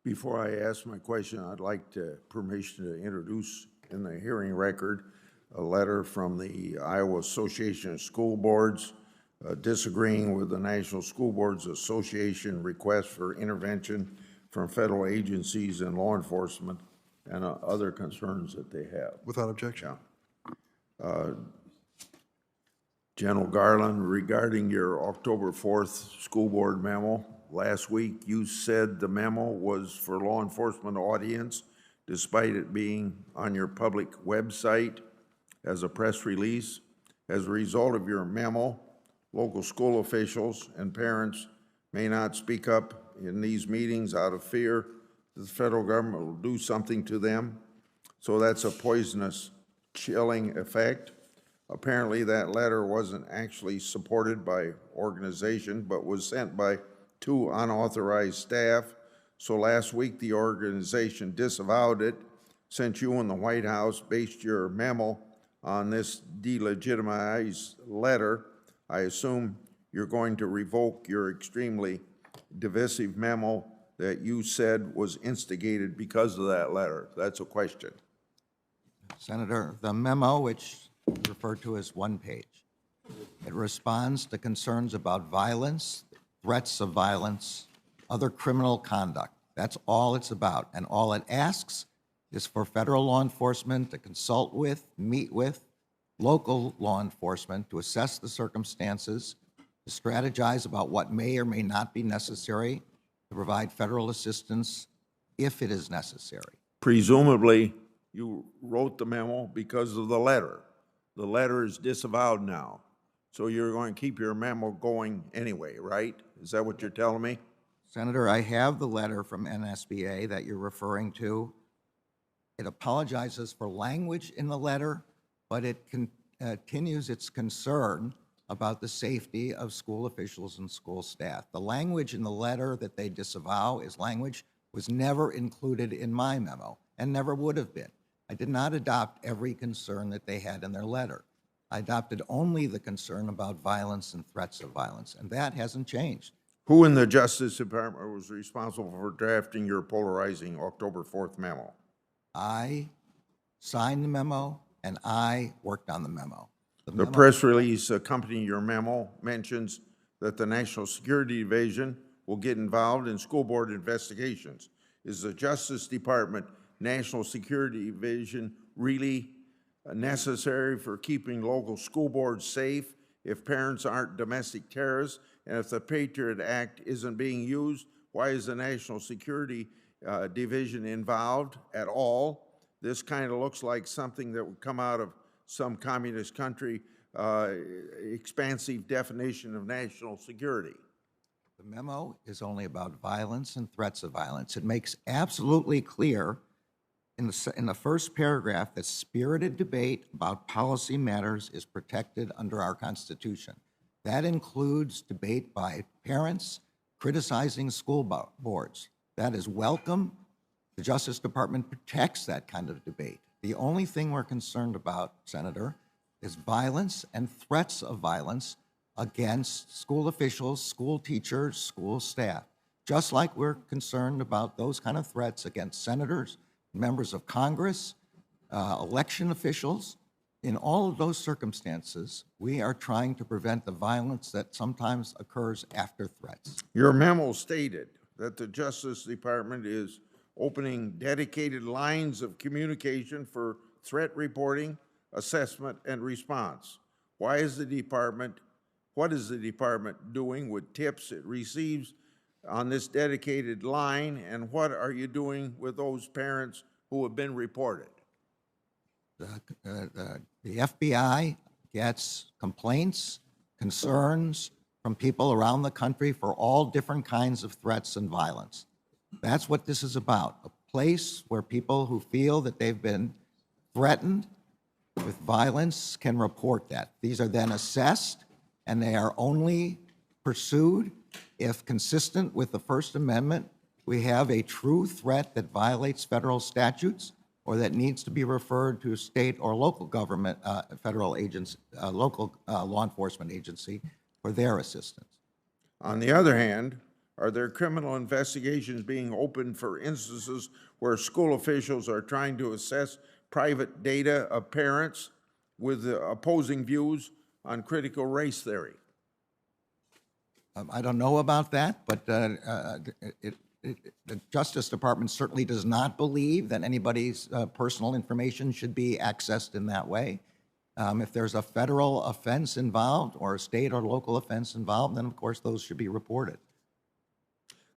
Before I ask my question, I'd like permission to introduce in the hearing record a letter from the Iowa Association of School Boards disagreeing with the National School Boards Association request for intervention from federal agencies and law enforcement and other concerns that they have. Without objection. Yeah. General Garland, regarding your October 4th school board memo, last week you said the memo was for law enforcement audience, despite it being on your public website as a press release. As a result of your memo, local school officials and parents may not speak up in these meetings out of fear that the federal government will do something to them. So that's a poisonous, chilling effect. Apparently that letter wasn't actually supported by organization, but was sent by 2 unauthorized staff. So last week the organization disavowed it, since you and the White House based your memo on this delegitimized letter. I assume you're going to revoke your extremely divisive memo that you said was instigated because of that letter. That's a question. Senator, the memo, which referred to as one page, it responds to concerns about violence, threats of violence, other criminal conduct. That's all it's about. And all it asks is for federal law enforcement to consult with, meet with local law enforcement to assess the circumstances, to strategize about what may or may not be necessary, to provide federal assistance if it is necessary. Presumably, you wrote the memo because of the letter. The letter is disavowed now. So you're going to keep your memo going anyway, right? Is that what you're telling me? Senator, I have the letter from NSBA that you're referring to. It apologizes for language in the letter, but it continues its concern about the safety of school officials and school staff. The language in the letter that they disavow is language was never included in my memo and never would have been. I did not adopt every concern that they had in their letter. I adopted only the concern about violence and threats of violence, and that hasn't changed. Who in the Justice Department was responsible for drafting your polarizing October 4th memo? I signed the memo, and I worked on the memo. The press release accompanying your memo mentions that the National Security Division will get involved in school board investigations. Is the Justice Department National Security Division really necessary for keeping local school boards safe if parents aren't domestic terrorists? And if the Patriot Act isn't being used, why is the National Security Division involved at all? This kind of looks like something that would come out of some communist country, expansive definition of national security. The memo is only about violence and threats of violence. It makes absolutely clear in the first paragraph that spirited debate about policy matters is protected under our Constitution. That includes debate by parents criticizing school boards. That is welcome. The Justice Department protects that kind of debate. The only thing we're concerned about, Senator, is violence and threats of violence against school officials, school teachers, school staff. Just like we're concerned about those kind of threats against senators, members of Congress, election officials. In all of those circumstances, we are trying to prevent the violence that sometimes occurs after threats. Your memo stated that the Justice Department is opening dedicated lines of communication for threat reporting, assessment, and response. What is the department doing with tips it receives on this dedicated line, and what are you doing with those parents who have been reported? The FBI gets complaints, concerns from people around the country for all different kinds of threats and violence. That's what this is about, a place where people who feel that they've been threatened with violence can report that. These are then assessed, and they are only pursued if, consistent with the First Amendment, we have a true threat that violates federal statutes or that needs to be referred to a state or local government, federal agency, local law enforcement agency for their assistance. On the other hand, Are there criminal investigations being opened for instances where school officials are trying to assess private data of parents with opposing views on critical race theory? I don't know about that, but the Justice Department certainly does not believe that anybody's personal information should be accessed in that way. If there's a federal offense involved or a state or local offense involved, then of course those should be reported.